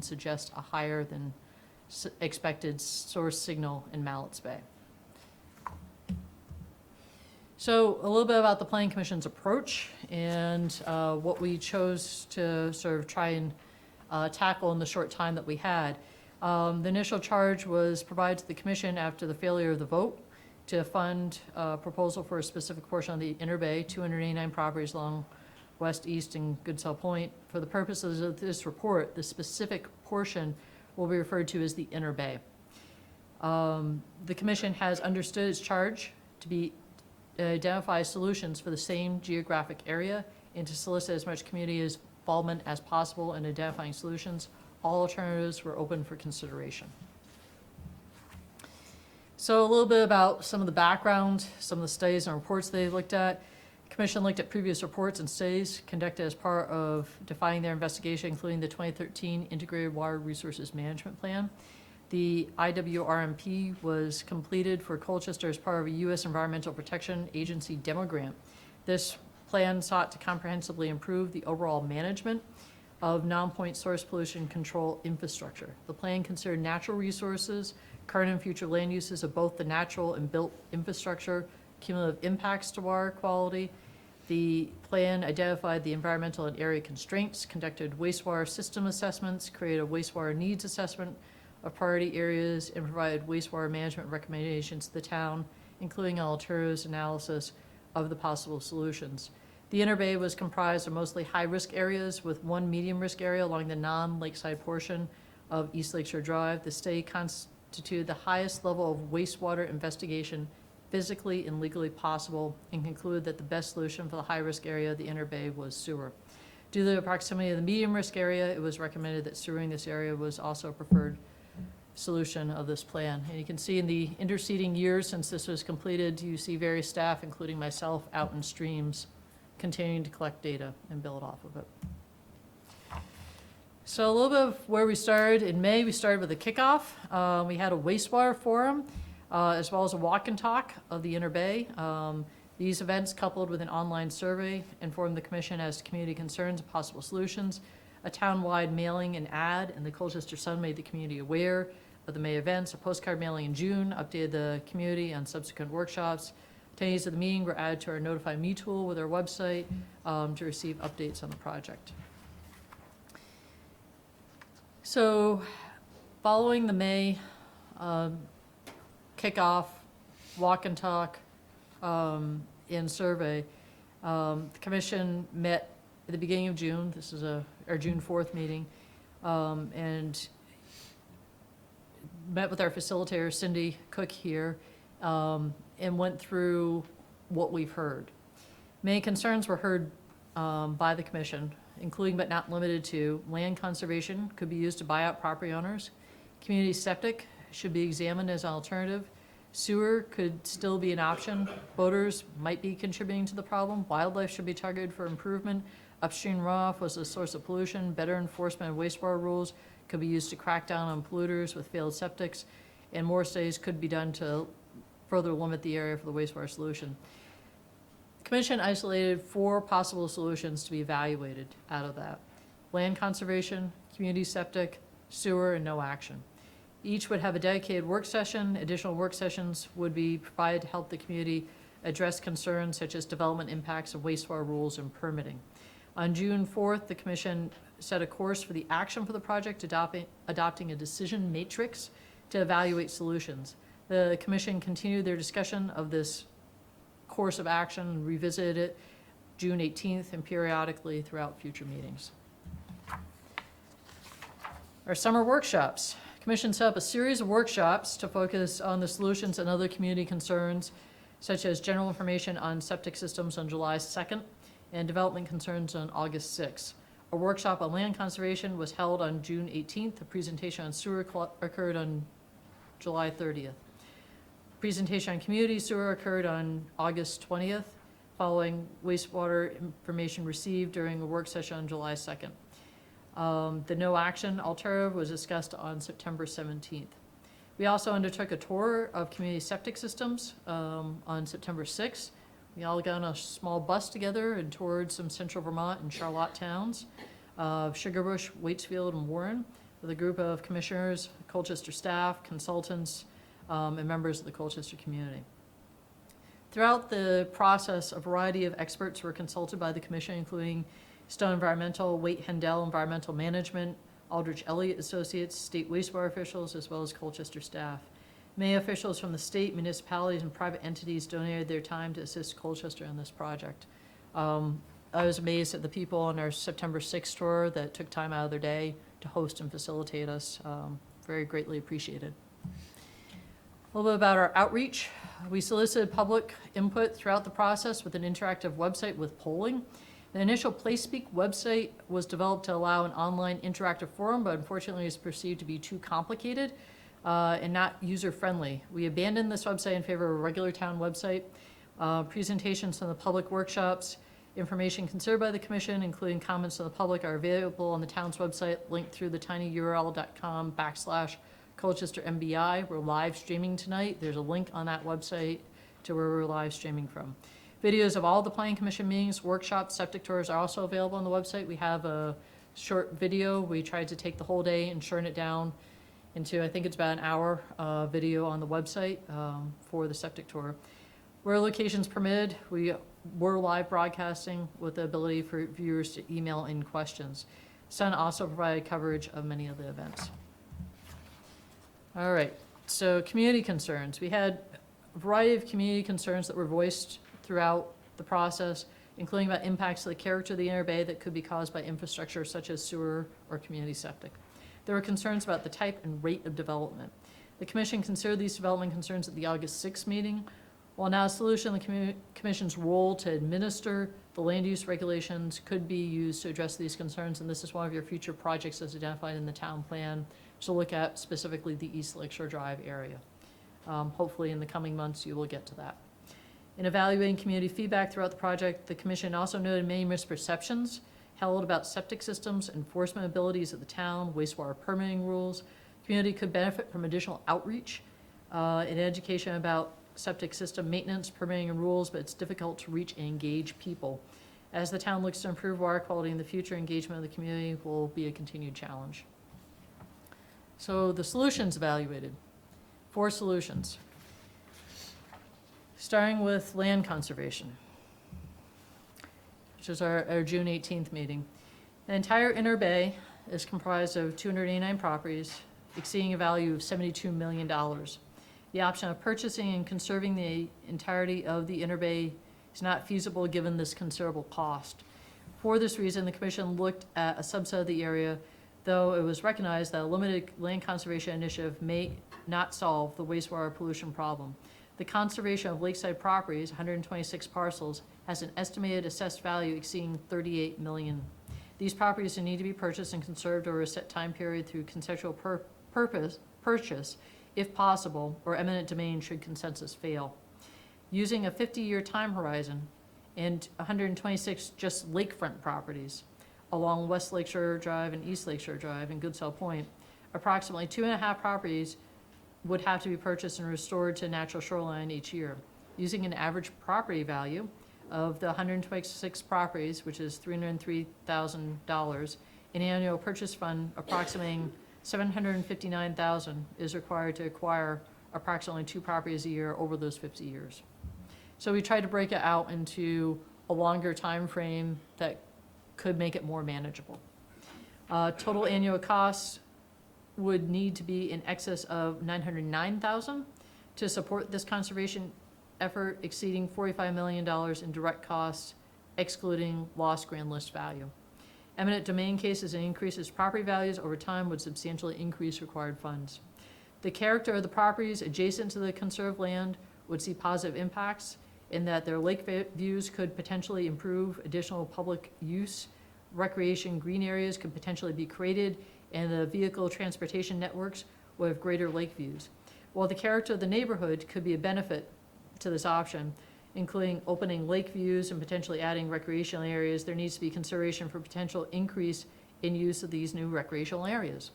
suggest a higher than expected source signal in Mallett's Bay. So a little bit about the Planning Commission's approach and what we chose to sort of try and tackle in the short time that we had. The initial charge was provided to the Commission after the failure of the vote to fund a proposal for a specific portion of the Inner Bay, 289 properties along west, east, and Goodsell Point. For the purposes of this report, the specific portion will be referred to as the Inner Bay. The Commission has understood its charge to be identify solutions for the same geographic area and to solicit as much community involvement as possible in identifying solutions. All alternatives were open for consideration. So a little bit about some of the background, some of the studies and reports they looked at. The Commission looked at previous reports and studies conducted as part of defining their investigation, including the 2013 Integrated Water Resources Management Plan. The IWRMP was completed for Colchester as part of a U.S. Environmental Protection Agency demo grant. This plan sought to comprehensively improve the overall management of non-point source pollution control infrastructure. The plan considered natural resources, current and future land uses of both the natural and built infrastructure, cumulative impacts to water quality. The plan identified the environmental and area constraints, conducted wastewater system assessments, created a wastewater needs assessment of priority areas, and provided wastewater management recommendations to the town, including alternatives analysis of the possible solutions. The Inner Bay was comprised of mostly high-risk areas with one medium-risk area along the non-lakeside portion of East Lakeshore Drive. The study constituted the highest level of wastewater investigation physically and legally possible and concluded that the best solution for the high-risk area of the Inner Bay was sewer. Due to the proximity of the medium-risk area, it was recommended that sewering this area was also a preferred solution of this plan. And you can see in the interceding years since this was completed, you see various staff, including myself, out in streams, continuing to collect data and build off of it. So a little bit of where we started. In May, we started with a kickoff. We had a wastewater forum, as well as a walk and talk of the Inner Bay. These events, coupled with an online survey, informed the Commission as to community concerns and possible solutions. A town-wide mailing and ad in the Colchester Sun made the community aware of the May events. A postcard mailing in June updated the community on subsequent workshops. Attendees of the meeting were added to our Notify Me tool with our website to receive updates on the project. So following the May kickoff, walk and talk, and survey, the Commission met at the beginning of June. This is our June 4th meeting, and met with our facilitator, Cindy Cook here, and went through what we've heard. Many concerns were heard by the Commission, including but not limited to land conservation could be used to buy out property owners. Community septic should be examined as an alternative. Sewer could still be an option. Boaters might be contributing to the problem. Wildlife should be targeted for improvement. Upstream runoff was a source of pollution. Better enforcement of wastewater rules could be used to crack down on polluters with failed septics. And more studies could be done to further limit the area for the wastewater solution. The Commission isolated 4 possible solutions to be evaluated out of that: land conservation, community septic, sewer, and no action. Each would have a dedicated work session. Additional work sessions would be provided to help the community address concerns such as development impacts of wastewater rules and permitting. On June 4th, the Commission set a course for the action for the project, adopting a decision matrix to evaluate solutions. The Commission continued their discussion of this course of action and revisited it June 18th and periodically throughout future meetings. Our summer workshops. The Commission set up a series of workshops to focus on the solutions and other community concerns, such as general information on septic systems on July 2nd and development concerns on August 6th. A workshop on land conservation was held on June 18th. A presentation on sewer occurred on July 30th. Presentation on community sewer occurred on August 20th, following wastewater information received during a work session on July 2nd. The no action alternative was discussed on September 17th. We also undertook a tour of community septic systems on September 6th. We all got on a small bus together and toured some central Vermont and Charlotte towns, Sugarbush, Waitsfield, and Warren. with a group of commissioners, Colchester staff, consultants, and members of the Colchester community. Throughout the process, a variety of experts were consulted by the commission, including Stone Environmental, Waite Hendel Environmental Management, Aldrich Elliott Associates, state wastewater officials, as well as Colchester staff. Many officials from the state, municipalities, and private entities donated their time to assist Colchester in this project. I was amazed at the people on our September 6th tour that took time out of their day to host and facilitate us. Very greatly appreciated. A little bit about our outreach. We solicited public input throughout the process with an interactive website with polling. The initial PlaySpeak website was developed to allow an online interactive forum, but unfortunately is perceived to be too complicated and not user-friendly. We abandoned this website in favor of a regular town website. Presentations from the public workshops, information considered by the commission, including comments from the public, are available on the town's website, linked through the tinyurl.com/Colchester MBI. We're live streaming tonight. There's a link on that website to where we're live streaming from. Videos of all the planning commission meetings, workshops, septic tours are also available on the website. We have a short video. We tried to take the whole day and churn it down into, I think it's about an hour video on the website for the septic tour. Where locations permitted, we were live broadcasting with the ability for viewers to email in questions. Sun also provided coverage of many of the events. All right, so community concerns. We had a variety of community concerns that were voiced throughout the process, including about impacts to the character of the inner bay that could be caused by infrastructure such as sewer or community septic. There were concerns about the type and rate of development. The commission considered these development concerns at the August 6th meeting. While now a solution, the commission's role to administer the land use regulations could be used to address these concerns, and this is one of your future projects as identified in the town plan to look at specifically the East Lakeshore Drive area. Hopefully in the coming months you will get to that. In evaluating community feedback throughout the project, the commission also noted many misperceptions held about septic systems, enforcement abilities of the town, wastewater permitting rules. Community could benefit from additional outreach and education about septic system maintenance, permitting, and rules, but it's difficult to reach and engage people. As the town looks to improve water quality in the future, engagement of the community will be a continued challenge. So the solutions evaluated, 4 solutions. Starting with land conservation, which is our June 18th meeting. The entire inner bay is comprised of 289 properties, exceeding a value of $72 million. The option of purchasing and conserving the entirety of the inner bay is not feasible given this considerable cost. For this reason, the commission looked at a subset of the area, though it was recognized that a limited land conservation initiative may not solve the wastewater pollution problem. The conservation of lakeside properties, 126 parcels, has an estimated assessed value exceeding $38 million. These properties need to be purchased and conserved over a set time period through consensual purchase, if possible, or eminent domain should consensus fail. Using a 50-year time horizon and 126 just lakefront properties along West Lakeshore Drive and East Lakeshore Drive and Goodsell Point, approximately 2.5 properties would have to be purchased and restored to natural shoreline each year. Using an average property value of the 126 properties, which is $303,000, an annual purchase fund approximating $759,000 is required to acquire approximately 2 properties a year over those 50 years. So we tried to break it out into a longer time frame that could make it more manageable. Total annual costs would need to be in excess of $909,000 to support this conservation effort, exceeding $45 million in direct costs, excluding lost grand list value. Eminent domain cases and increases property values over time would substantially increase required funds. The character of the properties adjacent to the conserved land would see positive impacts in that their lake views could potentially improve, additional public use, recreation green areas could potentially be created, and the vehicle transportation networks would have greater lake views. While the character of the neighborhood could be a benefit to this option, including opening lake views and potentially adding recreational areas, there needs to be consideration for potential increase in use of these new recreational areas.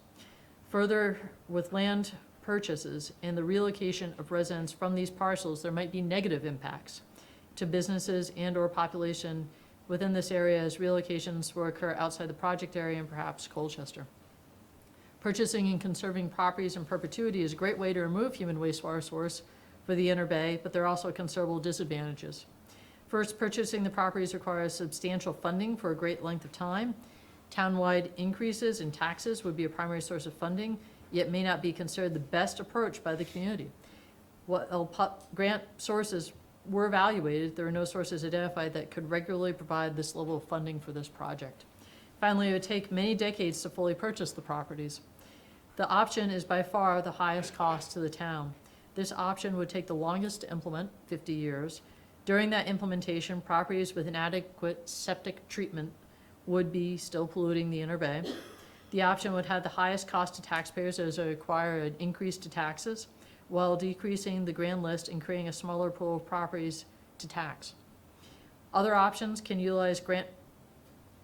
Further, with land purchases and the relocation of residents from these parcels, there might be negative impacts to businesses and/or population within this area as relocations will occur outside the project area and perhaps Colchester. Purchasing and conserving properties in perpetuity is a great way to remove human wastewater source for the inner bay, but there are also considerable disadvantages. First, purchasing the properties requires substantial funding for a great length of time. Townwide increases in taxes would be a primary source of funding, yet may not be considered the best approach by the community. While grant sources were evaluated, there are no sources identified that could regularly provide this level of funding for this project. Finally, it would take many decades to fully purchase the properties. The option is by far the highest cost to the town. This option would take the longest to implement, 50 years. During that implementation, properties with inadequate septic treatment would be still polluting the inner bay. The option would have the highest cost to taxpayers as it would require an increase to taxes, while decreasing the grand list and creating a smaller pool of properties to tax. Other options can utilize grant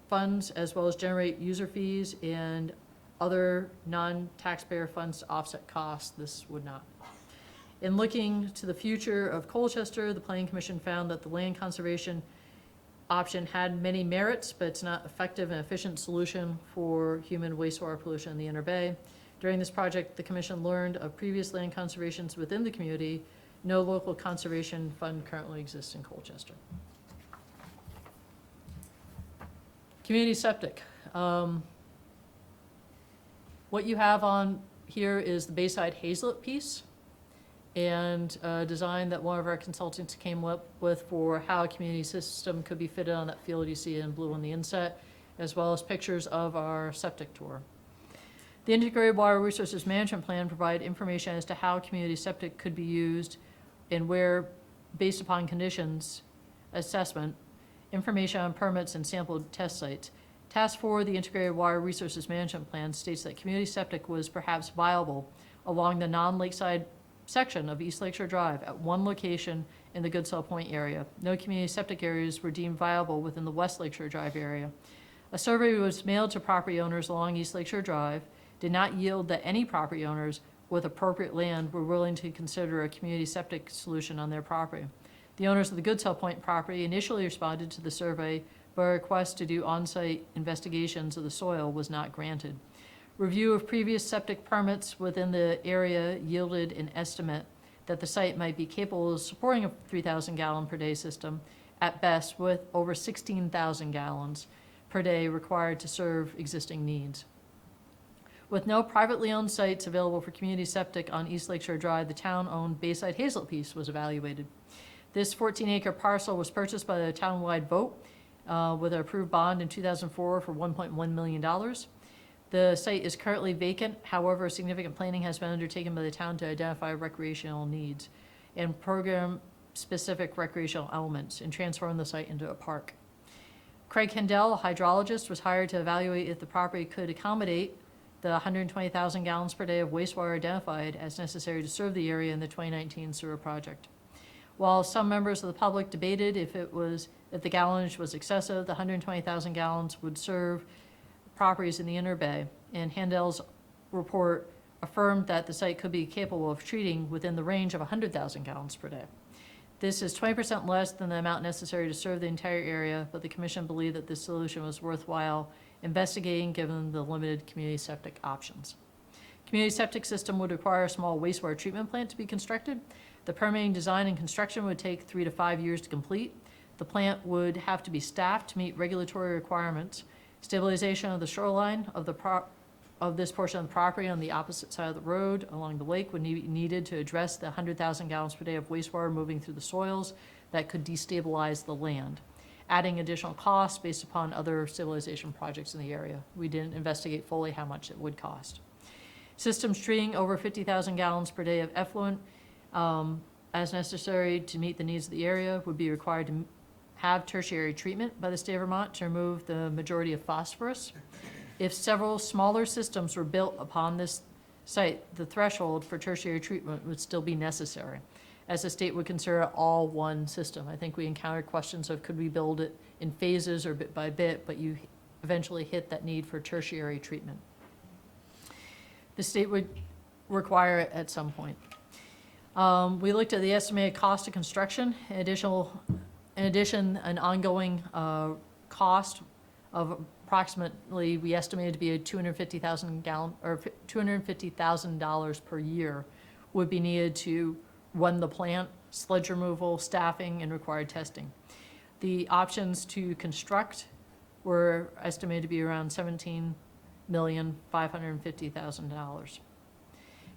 funds as well as generate user fees and other non-taxpayer funds to offset costs. This would not. In looking to the future of Colchester, the Planning Commission found that the land conservation option had many merits, but it's not effective and efficient solution for human wastewater pollution in the inner bay. During this project, the Commission learned of previous land conservations within the community. No local conservation fund currently exists in Colchester. Community septic. What you have on here is the Bayside Hazlet piece, and a design that one of our consultants came up with for how a community system could be fitted on that field you see in blue on the inset, as well as pictures of our septic tour. The Integrated Water Resources Management Plan provided information as to how community septic could be used and where, based upon conditions assessment, information on permits and sampled test sites. Task 4, the Integrated Water Resources Management Plan, states that community septic was perhaps viable along the non-lakeside section of East Lakeshore Drive at one location in the Goodsell Point area. No community septic areas were deemed viable within the West Lakeshore Drive area. A survey was mailed to property owners along East Lakeshore Drive, did not yield that any property owners with appropriate land were willing to consider a community septic solution on their property. The owners of the Goodsell Point property initially responded to the survey, but a request to do on-site investigations of the soil was not granted. Review of previous septic permits within the area yielded an estimate that the site might be capable of supporting a 3,000 gallon per day system at best, with over 16,000 gallons per day required to serve existing needs. With no privately owned sites available for community septic on East Lakeshore Drive, the town-owned Bayside Hazlet piece was evaluated. This 14-acre parcel was purchased by the town-wide vote with an approved bond in 2004 for $1.1 million. The site is currently vacant. However, significant planning has been undertaken by the town to identify recreational needs and program-specific recreational elements and transform the site into a park. Craig Kendall, a hydrologist, was hired to evaluate if the property could accommodate the 120,000 gallons per day of wastewater identified as necessary to serve the area in the 2019 sewer project. While some members of the public debated if the gallonage was excessive, the 120,000 gallons would serve properties in the inner bay, and Handel's report affirmed that the site could be capable of treating within the range of 100,000 gallons per day. This is 20% less than the amount necessary to serve the entire area, but the commission believed that this solution was worthwhile investigating given the limited community septic options. Community septic system would require a small wastewater treatment plant to be constructed. The permitting, design, and construction would take 3 to 5 years to complete. The plant would have to be staffed to meet regulatory requirements. Stabilization of the shoreline of this portion of the property on the opposite side of the road along the lake would be needed to address the 100,000 gallons per day of wastewater moving through the soils that could destabilize the land, adding additional costs based upon other stabilization projects in the area. We didn't investigate fully how much it would cost. Systems treating over 50,000 gallons per day of effluent as necessary to meet the needs of the area would be required to have tertiary treatment by the state of Vermont to remove the majority of phosphorus. If several smaller systems were built upon this site, the threshold for tertiary treatment would still be necessary, as the state would consider it all one system. I think we encountered questions of could we build it in phases or bit by bit, but you eventually hit that need for tertiary treatment. The state would require it at some point. We looked at the estimated cost of construction. In addition, an ongoing cost of approximately, we estimated to be a $250,000 per year would be needed to run the plant, sludge removal, staffing, and required testing. The options to construct were estimated to be around $17,550,000.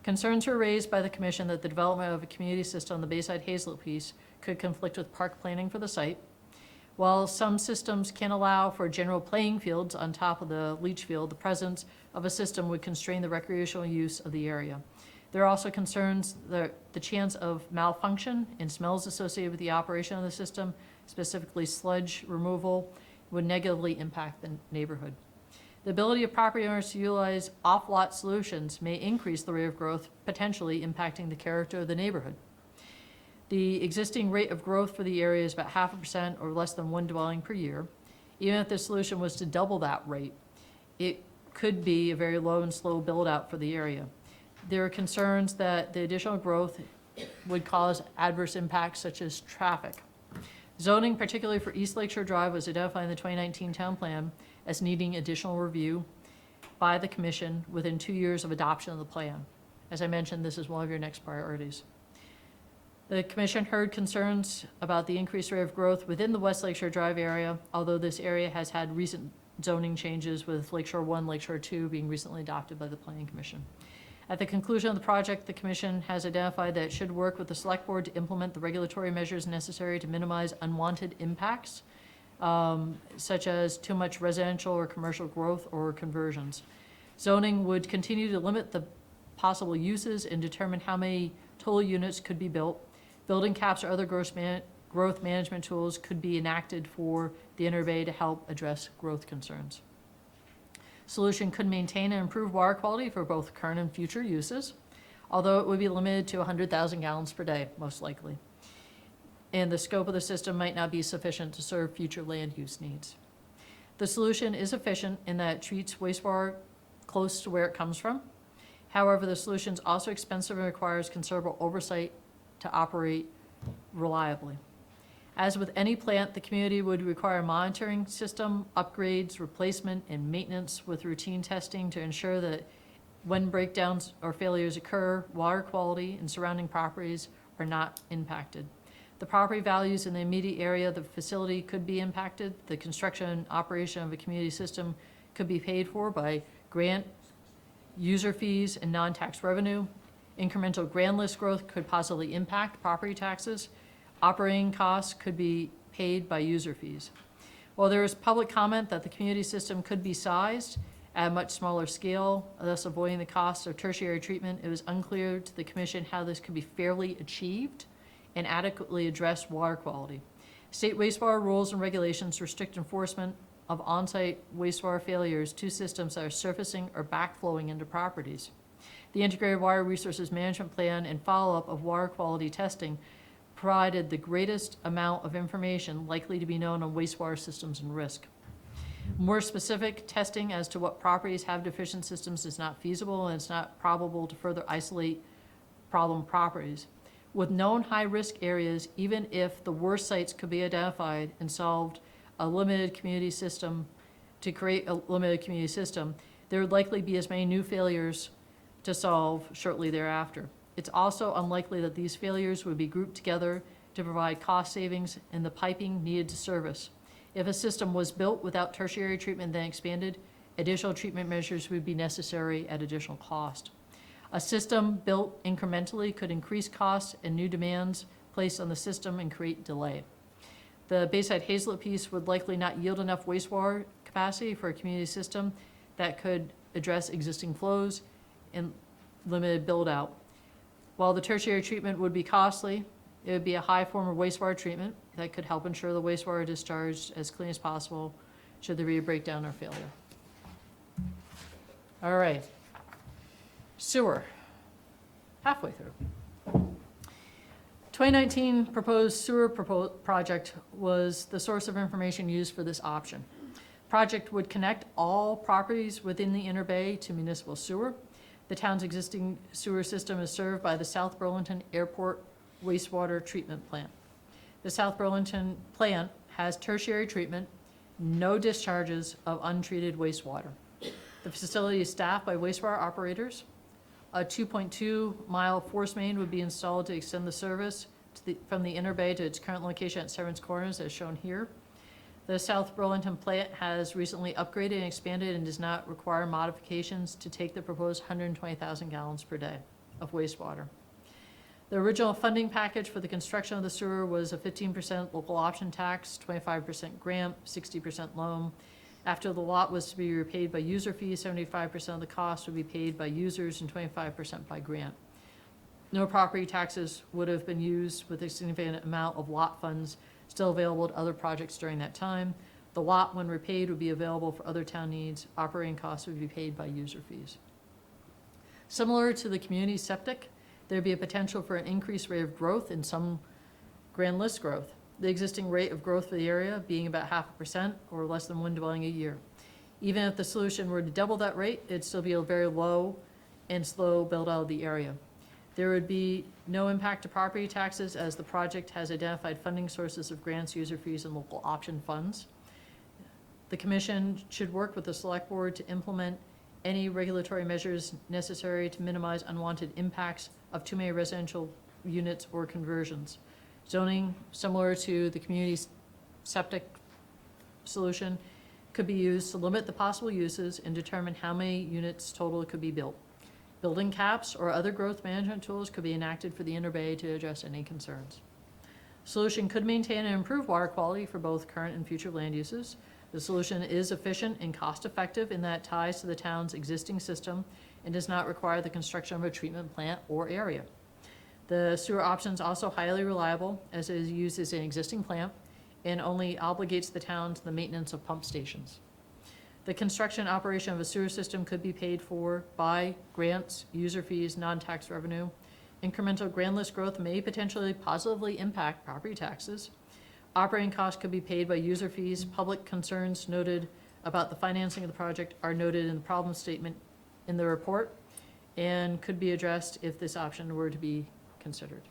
Concerns were raised by the commission that the development of a community system on the Bayside Hazlet piece could conflict with park planning for the site. While some systems can allow for general playing fields on top of the leach field, the presence of a system would constrain the recreational use of the area. There are also concerns that the chance of malfunction and smells associated with the operation of the system, specifically sludge removal, would negatively impact the neighborhood. The ability of property owners to utilize off-lot solutions may increase the rate of growth, potentially impacting the character of the neighborhood. The existing rate of growth for the area is about 0.5% or less than one dwelling per year. Even if the solution was to double that rate, it could be a very low and slow build-out for the area. There are concerns that the additional growth would cause adverse impacts such as traffic. Zoning, particularly for East Lakeshore Drive, was identified in the 2019 town plan as needing additional review by the commission within 2 years of adoption of the plan. As I mentioned, this is one of your next priorities. The commission heard concerns about the increased rate of growth within the West Lakeshore Drive area, although this area has had recent zoning changes with Lakeshore 1, Lakeshore 2 being recently adopted by the Planning Commission. At the conclusion of the project, the commission has identified that it should work with the select board to implement the regulatory measures necessary to minimize unwanted impacts, such as too much residential or commercial growth or conversions. Zoning would continue to limit the possible uses and determine how many total units could be built. Building caps or other growth management tools could be enacted for the inner bay to help address growth concerns. Solution could maintain and improve water quality for both current and future uses, although it would be limited to 100,000 gallons per day, most likely. And the scope of the system might not be sufficient to serve future land use needs. The solution is efficient in that it treats wastewater close to where it comes from. However, the solution is also expensive and requires considerable oversight to operate reliably. As with any plant, the community would require a monitoring system, upgrades, replacement, and maintenance with routine testing to ensure that when breakdowns or failures occur, water quality and surrounding properties are not impacted. The property values in the immediate area of the facility could be impacted. The construction and operation of a community system could be paid for by grant, user fees, and non-tax revenue. Incremental grand list growth could possibly impact property taxes. Operating costs could be paid by user fees. While there is public comment that the community system could be sized at a much smaller scale, thus avoiding the cost of tertiary treatment, it was unclear to the commission how this could be fairly achieved and adequately address water quality. State wastewater rules and regulations restrict enforcement of on-site wastewater failures to systems that are surfacing or backflowing into properties. The Integrated Water Resources Management Plan and follow-up of water quality testing provided the greatest amount of information likely to be known on wastewater systems and risk. More specific testing as to what properties have deficient systems is not feasible, and it's not probable to further isolate problem properties. With known high-risk areas, even if the worst sites could be identified and solved a limited community system, to create a limited community system, there would likely be as many new failures to solve shortly thereafter. It's also unlikely that these failures would be grouped together to provide cost savings in the piping needed to service. If a system was built without tertiary treatment then expanded, additional treatment measures would be necessary at additional cost. A system built incrementally could increase costs and new demands placed on the system and create delay. The Bayside Hazlet piece would likely not yield enough wastewater capacity for a community system that could address existing flows and limited build-out. While the tertiary treatment would be costly, it would be a high form of wastewater treatment that could help ensure the wastewater discharged as clean as possible should there be a breakdown or failure. All right. Sewer. Halfway through. 2019 proposed sewer project was the source of information used for this option. Project would connect all properties within the Inner Bay to municipal sewer. The town's existing sewer system is served by the South Burlington Airport Wastewater Treatment Plant. The South Burlington plant has tertiary treatment, no discharges of untreated wastewater. The facility is staffed by wastewater operators. A 2.2-mile force main would be installed to extend the service from the inner bay to its current location at Severance Corners, as shown here. The South Burlington plant has recently upgraded and expanded and does not require modifications to take the proposed 120,000 gallons per day of wastewater. The original funding package for the construction of the sewer was a 15% local option tax, 25% grant, 60% loan. After the lot was to be repaid by user fees, 75% of the cost would be paid by users and 25% by grant. No property taxes would have been used, with a significant amount of lot funds still available to other projects during that time. The lot, when repaid, would be available for other town needs. Operating costs would be paid by user fees. Similar to the community septic, there'd be a potential for an increased rate of growth in some grand list growth. The existing rate of growth for the area being about 0.5% or less than one dwelling a year. Even if the solution were to double that rate, it'd still be a very low and slow build out of the area. There would be no impact to property taxes, as the project has identified funding sources of grants, user fees, and local option funds. The commission should work with the select board to implement any regulatory measures necessary to minimize unwanted impacts of too many residential units or conversions. Zoning, similar to the community septic solution, could be used to limit the possible uses and determine how many units total could be built. Building caps or other growth management tools could be enacted for the inner bay to address any concerns. Solution could maintain and improve water quality for both current and future land uses. The solution is efficient and cost-effective in that it ties to the town's existing system and does not require the construction of a treatment plant or area. The sewer option is also highly reliable, as it is used as an existing plant and only obligates the town to the maintenance of pump stations. The construction and operation of a sewer system could be paid for by grants, user fees, non-tax revenue. Incremental grand list growth may potentially positively impact property taxes. Operating costs could be paid by user fees. Public concerns noted about the financing of the project are noted in the problem statement in the report and could be addressed if this option were to be considered.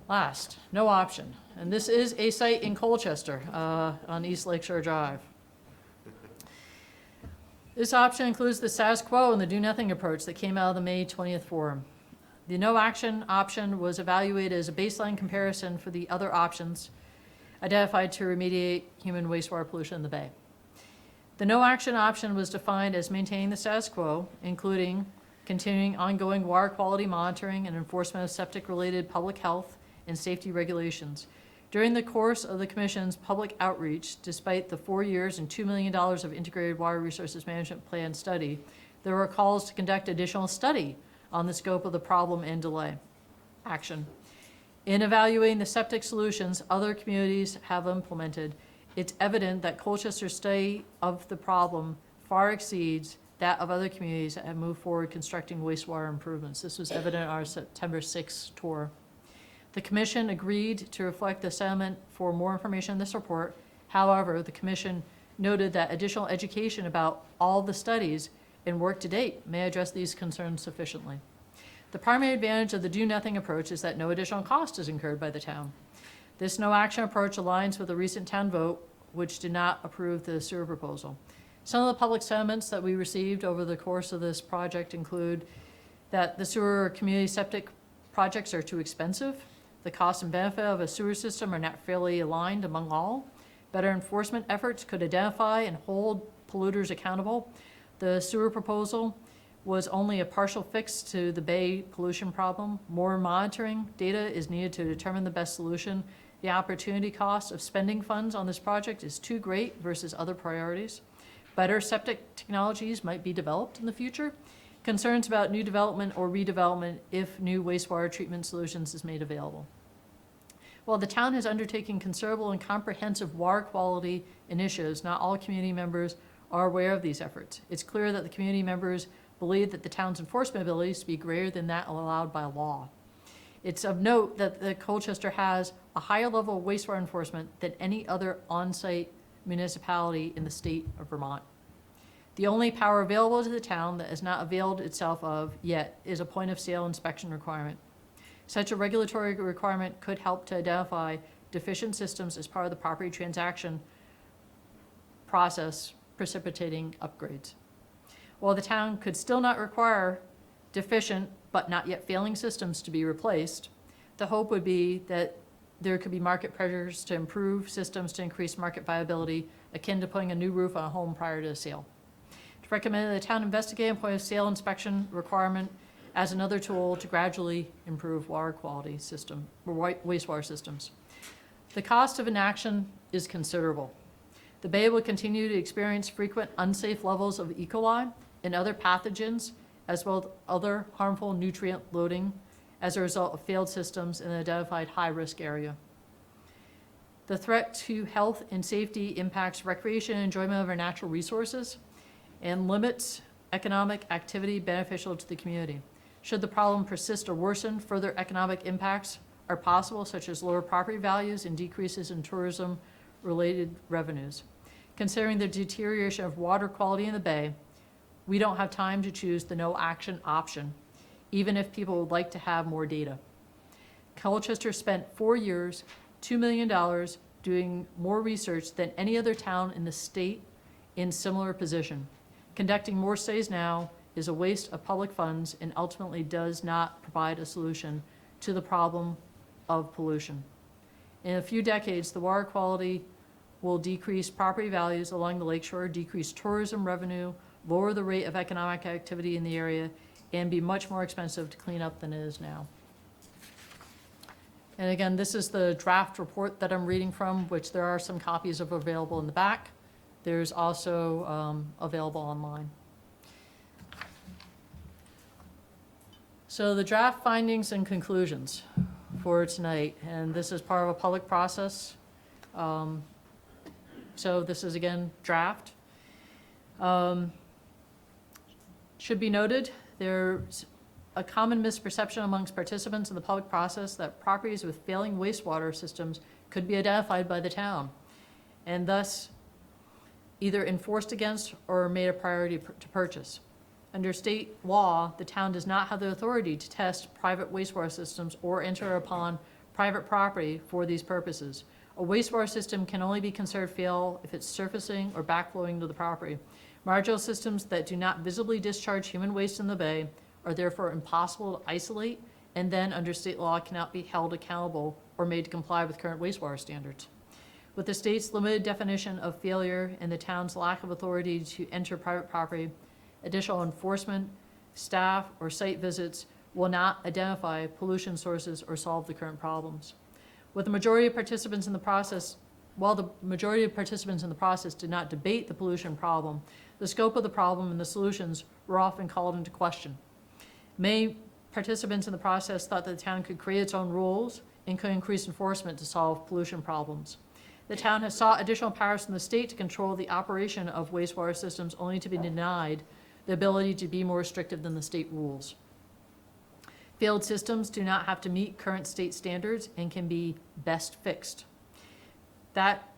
Last, no option. And this is a site in Colchester on East Lakeshore Drive. This option includes the status quo and the do-nothing approach that came out of the May 20th forum. The no action option was evaluated as a baseline comparison for the other options identified to remediate human wastewater pollution in the bay. The no action option was defined as maintaining the status quo, including continuing ongoing water quality monitoring and enforcement of septic-related public health and safety regulations. During the course of the Commission's public outreach, despite the 4 years and $2 million of Integrated Water Resources Management Plan study, there were calls to conduct additional study on the scope of the problem and delay action. In evaluating the septic solutions other communities have implemented, it's evident that Colchester's study of the problem far exceeds that of other communities that have moved forward constructing wastewater improvements. This was evident at our September 6th tour. The Commission agreed to reflect the sentiment for more information in this report. However, the Commission noted that additional education about all the studies and work to date may address these concerns sufficiently. The primary advantage of the do-nothing approach is that no additional cost is incurred by the town. This no-action approach aligns with the recent town vote, which did not approve the sewer proposal. Some of the public sentiments that we received over the course of this project include that the sewer or community septic projects are too expensive, the cost and benefit of a sewer system are not fairly aligned among all, better enforcement efforts could identify and hold polluters accountable, the sewer proposal was only a partial fix to the bay pollution problem, more monitoring data is needed to determine the best solution, the opportunity cost of spending funds on this project is too great versus other priorities, better septic technologies might be developed in the future, concerns about new development or redevelopment if new wastewater treatment solutions is made available. While the town has undertaken considerable and comprehensive water quality initiatives, not all community members are aware of these efforts. It's clear that the community members believe that the town's enforcement abilities to be greater than that allowed by law. It's of note that the Colchester has a higher level of wastewater enforcement than any other on-site municipality in the state of Vermont. The only power available to the town that has not availed itself of yet is a point of sale inspection requirement. Such a regulatory requirement could help to identify deficient systems as part of the property transaction process, precipitating upgrades. While the town could still not require deficient but not yet failing systems to be replaced, the hope would be that there could be market pressures to improve systems to increase market viability, akin to putting a new roof on a home prior to a sale. To recommend that the town investigate and point a sale inspection requirement as another tool to gradually improve water quality system, or wastewater systems. The cost of inaction is considerable. The bay will continue to experience frequent unsafe levels of E. coli and other pathogens, as well as other harmful nutrient loading as a result of failed systems in an identified high-risk area. The threat to health and safety impacts recreation and enjoyment of our natural resources and limits economic activity beneficial to the community. Should the problem persist or worsen, further economic impacts are possible, such as lower property values and decreases in tourism-related revenues. Considering the deterioration of water quality in the bay, we don't have time to choose the no action option, even if people would like to have more data. Colchester spent 4 years, $2 million, doing more research than any other town in the state in similar position. Conducting more studies now is a waste of public funds and ultimately does not provide a solution to the problem of pollution. In a few decades, the water quality will decrease property values along the lakeshore, decrease tourism revenue, lower the rate of economic activity in the area, and be much more expensive to clean up than it is now. And again, this is the draft report that I'm reading from, which there are some copies of available in the back. There's also available online. So the draft findings and conclusions for tonight, and this is part of a public process. So this is, again, draft. Should be noted, there's a common misperception amongst participants in the public process that properties with failing wastewater systems could be identified by the town, and thus either enforced against or made a priority to purchase. Under state law, the town does not have the authority to test private wastewater systems or enter upon private property for these purposes. A wastewater system can only be considered fail if it's surfacing or backflowing to the property. Marginal systems that do not visibly discharge human waste in the bay are therefore impossible to isolate, and then under state law cannot be held accountable or made to comply with current wastewater standards. With the state's limited definition of failure and the town's lack of authority to enter private property, additional enforcement, staff, or site visits will not identify pollution sources or solve the current problems. With the majority of participants in the process, while the majority of participants in the process did not debate the pollution problem, the scope of the problem and the solutions were often called into question. Many participants in the process thought that the town could create its own rules and could increase enforcement to solve pollution problems. The town has sought additional powers from the state to control the operation of wastewater systems, only to be denied the ability to be more restrictive than the state rules. Failed systems do not have to meet current state standards and can be best fixed. That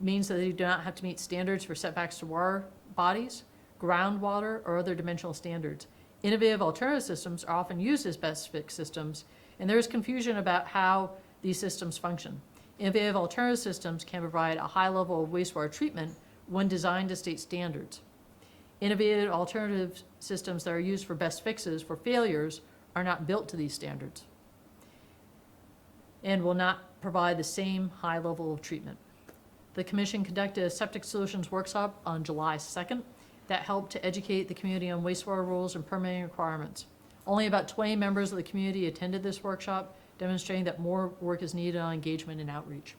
means that they do not have to meet standards for setbacks to water bodies, groundwater, or other dimensional standards. Innovative alternative systems are often used as best fixed systems, and there is confusion about how these systems function. Innovative alternative systems can provide a high level of wastewater treatment when designed to state standards. Innovative alternative systems that are used for best fixes for failures are not built to these standards and will not provide the same high level of treatment. The Commission conducted a septic solutions workshop on July 2nd that helped to educate the community on wastewater rules and permitting requirements. Only about 20 members of the community attended this workshop, demonstrating that more work is needed on engagement and outreach.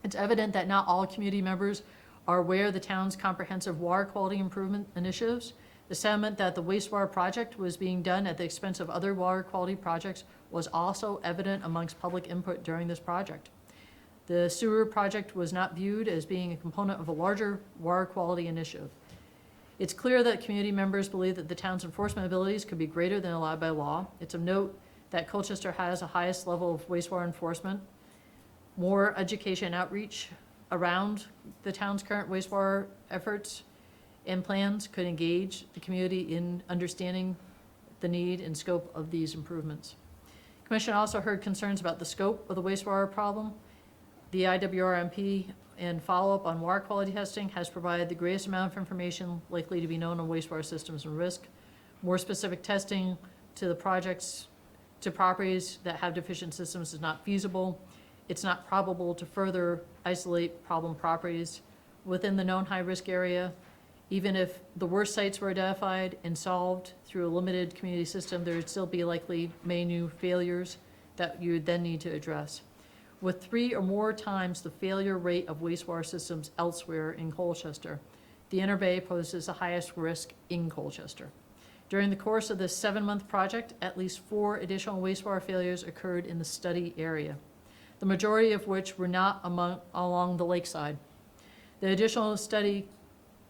It's evident that not all community members are aware of the town's comprehensive water quality improvement initiatives. The sentiment that the wastewater project was being done at the expense of other water quality projects was also evident amongst public input during this project. The sewer project was not viewed as being a component of a larger water quality initiative. It's clear that community members believe that the town's enforcement abilities could be greater than allowed by law. It's of note that Colchester has the highest level of wastewater enforcement. More education and outreach around the town's current wastewater efforts and plans could engage the community in understanding the need and scope of these improvements. The Commission also heard concerns about the scope of the wastewater problem. The IWRMP and follow-up on water quality testing has provided the greatest amount of information likely to be known on wastewater systems and risk. More specific testing to the projects, to properties that have deficient systems is not feasible. It's not probable to further isolate problem properties within the known high-risk area. Even if the worst sites were identified and solved through a limited community system, there would still be likely many new failures that you would then need to address. With 3 or more times the failure rate of wastewater systems elsewhere in Colchester, the Inner Bay poses the highest risk in Colchester. During the course of this 7-month project, at least 4 additional wastewater failures occurred in the study area, the majority of which were not along the lakeside. The additional study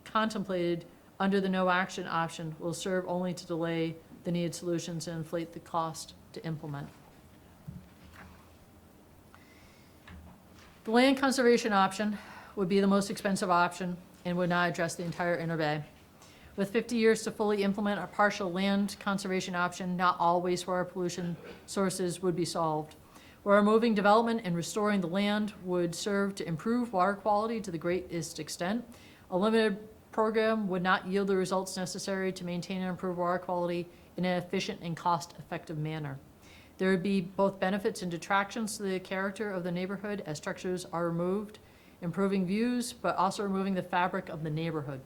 contemplated under the no action option will serve only to delay the needed solutions and inflate the cost to implement. The land conservation option would be the most expensive option and would not address the entire Inner Bay. With 50 years to fully implement a partial land conservation option, not all wastewater pollution sources would be solved. Where removing development and restoring the land would serve to improve water quality to the greatest extent, a limited program would not yield the results necessary to maintain and improve water quality in an efficient and cost-effective manner. There would be both benefits and detractions to the character of the neighborhood as structures are removed, improving views, but also removing the fabric of the neighborhood.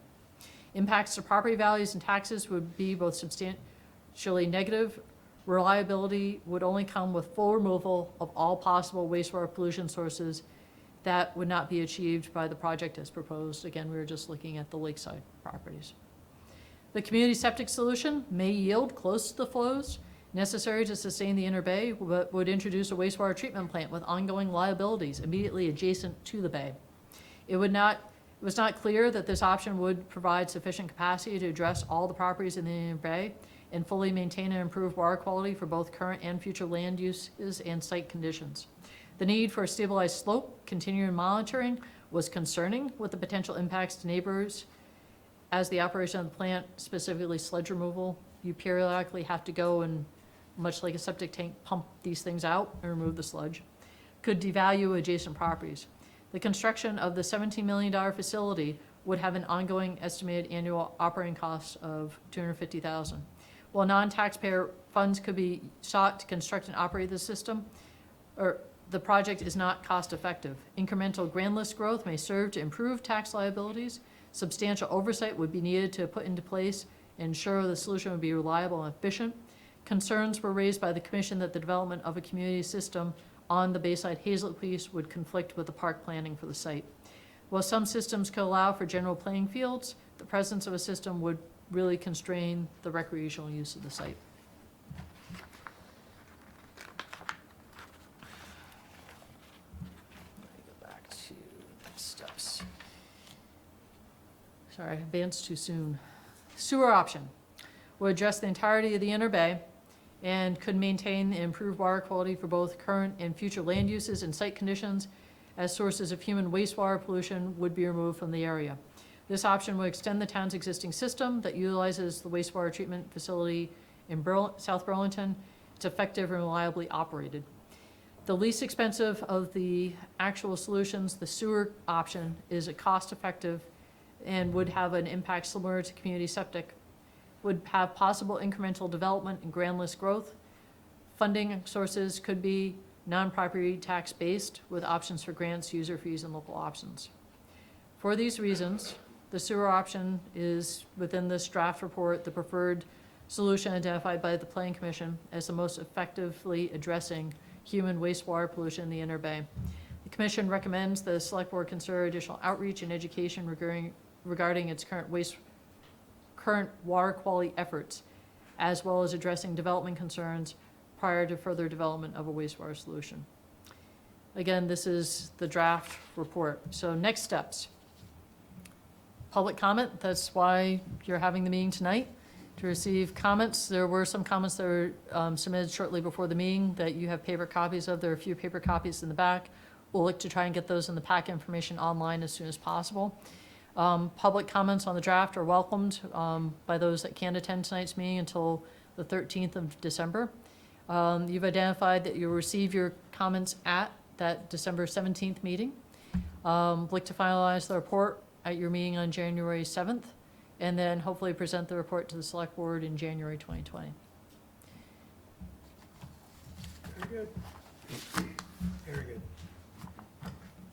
Impacts to property values and taxes would be both substantially negative. Reliability would only come with full removal of all possible wastewater pollution sources. That would not be achieved by the project as proposed. Again, we were just looking at the lakeside properties. The community septic solution may yield close to the flows necessary to sustain the Inner Bay, but would introduce a wastewater treatment plant with ongoing liabilities immediately adjacent to the bay. It was not clear that this option would provide sufficient capacity to address all the properties in the Inner Bay and fully maintain and improve water quality for both current and future land uses and site conditions. The need for a stabilized slope, continuing monitoring, was concerning with the potential impacts to neighbors as the operation of the plant, specifically sludge removal. You periodically have to go and, much like a septic tank, pump these things out and remove the sludge, could devalue adjacent properties. The construction of the $17 million facility would have an ongoing estimated annual operating cost of $250,000. While non-taxpayer funds could be sought to construct and operate the system, the project is not cost-effective. Incremental grand list growth may serve to improve tax liabilities. Substantial oversight would be needed to put into place and ensure the solution would be reliable and efficient. Concerns were raised by the Commission that the development of a community system on the Bayside Hazlet piece would conflict with the park planning for the site. While some systems could allow for general playing fields, the presence of a system would really constrain the recreational use of the site. Let me go back to the steps. Sorry, I advanced too soon. Sewer option would address the entirety of the Inner Bay and could maintain and improve water quality for both current and future land uses and site conditions, as sources of human wastewater pollution would be removed from the area. This option would extend the town's existing system that utilizes the wastewater treatment facility in South Burlington. It's effective and reliably operated. The least expensive of the actual solutions, the sewer option, is a cost-effective and would have an impact similar to community septic, would have possible incremental development and grand list growth. Funding sources could be non-property tax based with options for grants, user fees, and local options. For these reasons, the sewer option is, within this draft report, the preferred solution identified by the Planning Commission as the most effectively addressing human wastewater pollution in the Inner Bay. The Commission recommends the Select Board consider additional outreach and education regarding its current water quality efforts, as well as addressing development concerns prior to further development of a wastewater solution. Again, this is the draft report. So next steps. Public comment, that's why you're having the meeting tonight, to receive comments. There were some comments that were submitted shortly before the meeting that you have paper copies of. There are a few paper copies in the back. We'll look to try and get those in the packet information online as soon as possible. Public comments on the draft are welcomed by those that can't attend tonight's meeting until the 13th of December. You've identified that you'll receive your comments at that December 17th meeting. Look to finalize the report at your meeting on January 7th, and then hopefully present the report to the select board in January 2020. Very good. Very good.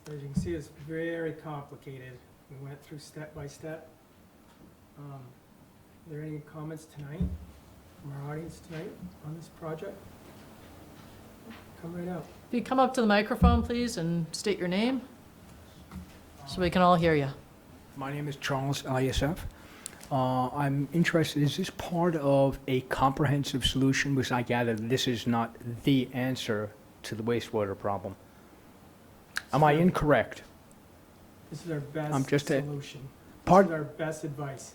As you can see, it's very complicated. We went through step by step. Are there any comments tonight from our audience tonight on this project? Come right out. If you come up to the microphone, please, and state your name, so we can all hear you. My name is Charles, ISF. I'm interested, is this part of a comprehensive solution? Because I gather this is not the answer to the wastewater problem. Am I incorrect? This is our best I'm just a- solution. This Pardon? is our best advice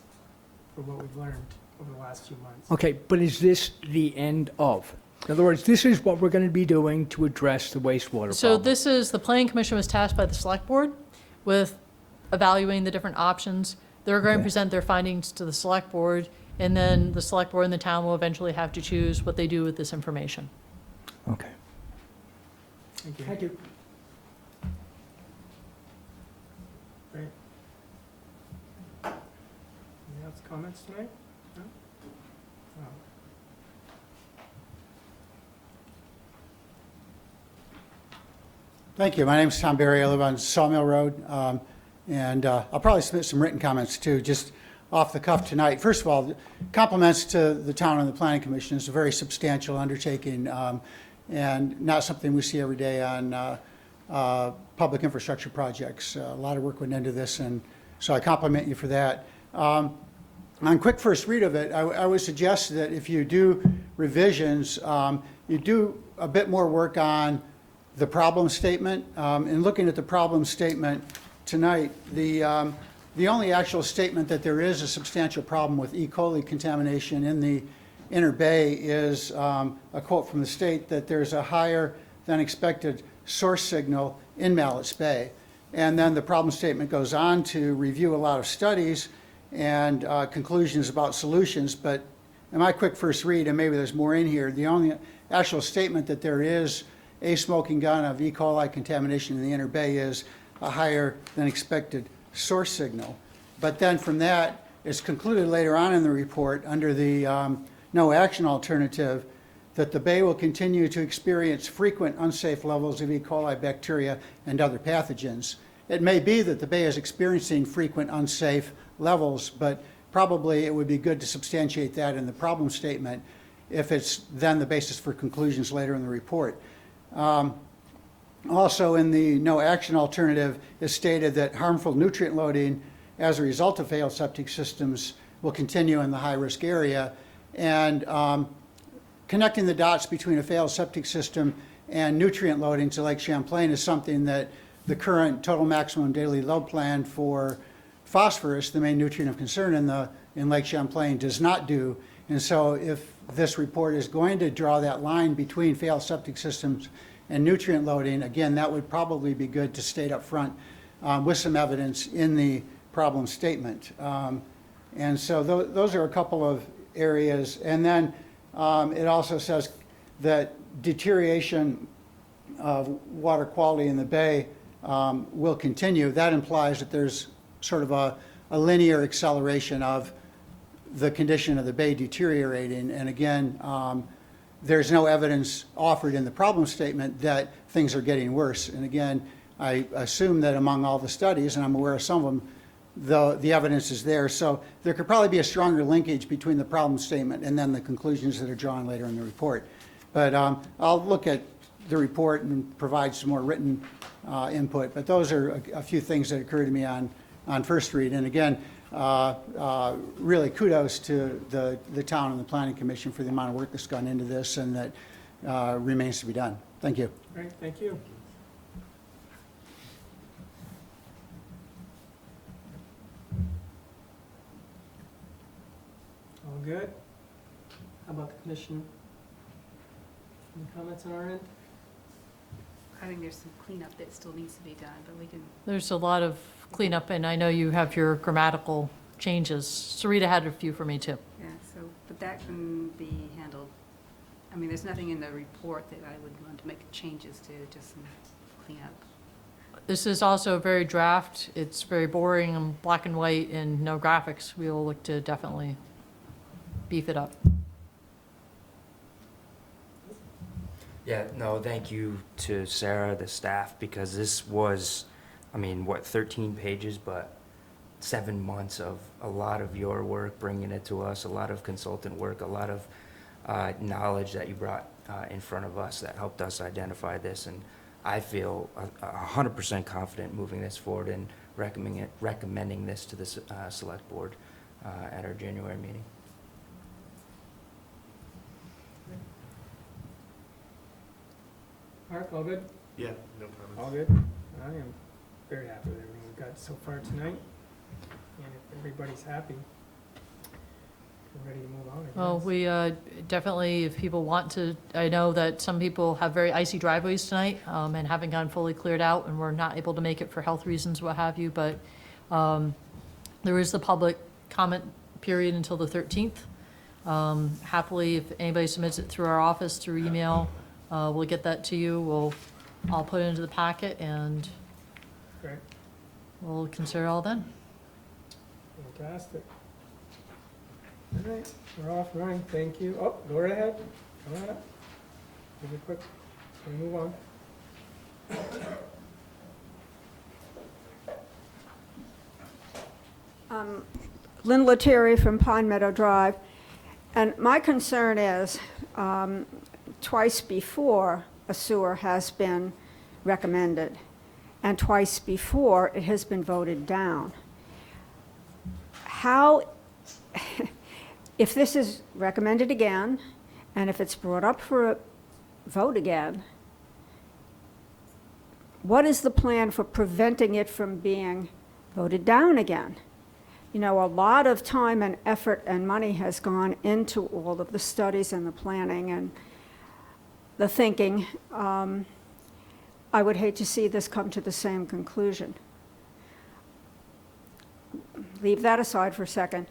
for what we've learned over the last few months. Okay, but is this the end of? In other words, this is what we're going to be doing to address the wastewater So problem. this is, the planning commission was tasked by the select board with evaluating the different options. They're going to Okay. present their findings to the select board, and then the select board and the town will eventually have to choose what they do with this information. Okay. Thank you. Thank you. Great. Any else comments tonight? No? Oh. Thank you. My name is Tom Berry. I live on Sawmill Road. I'll probably submit some written comments too, just off the cuff tonight. First of all, compliments to the town and the planning commission. It's a very substantial undertaking and not something we see every day on public infrastructure projects. A lot of work went into this, and so I compliment you for that. On quick first read of it, I would suggest that if you do revisions, you do a bit more work on the problem statement. In looking at the problem statement tonight, the only actual statement that there is a substantial problem with E. coli contamination in the inner bay is a quote from the state that there's a higher than expected source signal in Mallett's Bay. And then the problem statement goes on to review a lot of studies and conclusions about solutions. But in my quick first read, and maybe there's more in here, the only actual statement that there is a smoking gun of E. coli contamination in the inner bay is a higher than expected source signal. But then from that, it's concluded later on in the report under the no action alternative that the bay will continue to experience frequent unsafe levels of E. coli bacteria and other pathogens. It may be that the bay is experiencing frequent unsafe levels, but probably it would be good to substantiate that in the problem statement if it's then the basis for conclusions later in the report. Also in the no action alternative is stated that harmful nutrient loading as a result of failed septic systems will continue in the high-risk area, and connecting the dots between a failed septic system and nutrient loading to Lake Champlain is something that the current total maximum daily load plan for phosphorus, the main nutrient of concern in Lake Champlain, does not do. And so if this report is going to draw that line between failed septic systems and nutrient loading, again, that would probably be good to state up front with some evidence in the problem statement. And so those are a couple of areas. And then it also says that deterioration of water quality in the bay will continue. That implies that there's sort of a linear acceleration of the condition of the bay deteriorating. And again, there's no evidence offered in the problem statement that things are getting worse. And again, I assume that among all the studies, and I'm aware of some of them, the evidence is there. So there could probably be a stronger linkage between the problem statement and then the conclusions that are drawn later in the report. But I'll look at the report and provide some more written input. But those are a few things that occurred to me on first read. And again, really kudos to the town and the planning commission for the amount of work that's gone into this and that remains to be done. Thank you. Great, thank you. All good? How about the commission? Any comments on our end? I think there's some cleanup that still needs to be done, but we can, There's a lot of cleanup, and I know you have your grammatical changes. Sarita had a few for me, too. yeah, so, but that can be handled. I mean, there's nothing in the report that I would want to make changes to, just some cleanup. This is also very draft. It's very boring and black and white and no graphics. We will look to definitely beef it up. Yeah, no, thank you to Sarah, the staff, because this was, I mean, what, 13 pages, but 7 months of a lot of your work, bringing it to us, a lot of consultant work, a lot of knowledge that you brought in front of us that helped us identify this. And I feel 100% confident moving this forward and recommending this to the select board at our January meeting. Mark, all good? Yeah, no comments. All good? I am very happy with everything we've got so far tonight. And if everybody's happy, we're ready to move on, I guess. Well, we definitely, if people want to, I know that some people have very icy driveways tonight and haven't gotten fully cleared out and were not able to make it for health reasons, what have you, but there is the public comment period until the 13th. Happily, if anybody submits it through our office, through email, we'll get that to you. I'll put it into the packet and Great, we'll consider it all then. fantastic. All right, we're off and running, thank you. Oh, go right ahead, come on up. Give it a quick, we move on. Lynn Lettieri from Pine Meadow Drive. And my concern is, twice before, a sewer has been recommended, and twice before, it has been voted down. How, if this is recommended again, and if it's brought up for a vote again, what is the plan for preventing it from being voted down again? You know, a lot of time and effort and money has gone into all of the studies and the planning and the thinking. I would hate to see this come to the same conclusion. Leave that aside for a second.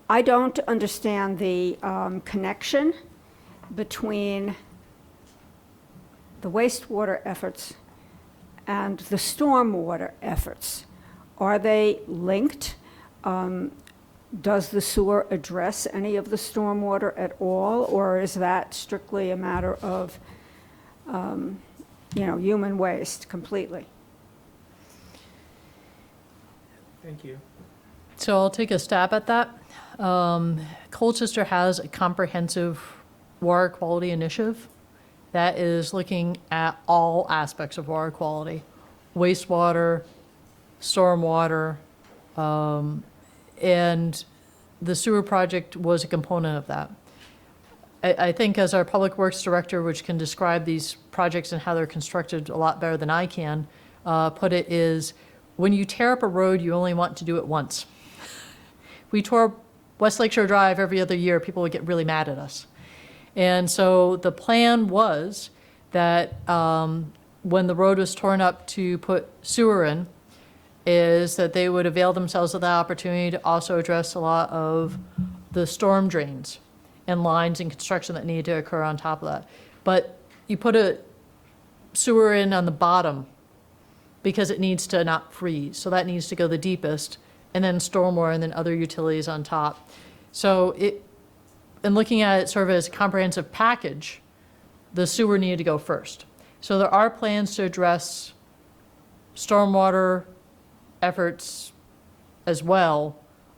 I don't understand the connection between the wastewater efforts and the stormwater efforts. Are they linked? Does the sewer address any of the stormwater at all, or is that strictly a matter of, human waste completely? Thank you. So I'll take a stab at that. Colchester has a comprehensive water quality initiative that is looking at all aspects of water quality, wastewater, stormwater, and the sewer project was a component of that. I think as our Public Works Director, which can describe these projects and how they're constructed a lot better than I can, put it is, when you tear up a road, you only want to do it once. If we tore West Lakeshore Drive every other year, people would get really mad at us. And so the plan was that when the road was torn up to put sewer in, is that they would avail themselves of that opportunity to also address a lot of the storm drains and lines and construction that needed to occur on top of that. But you put a sewer in on the bottom because it needs to not freeze. So that needs to go the deepest, and then stormwater, and then other utilities on top. So in looking at it sort of as a comprehensive package, the sewer needed to go first. So there are plans to address stormwater efforts as well,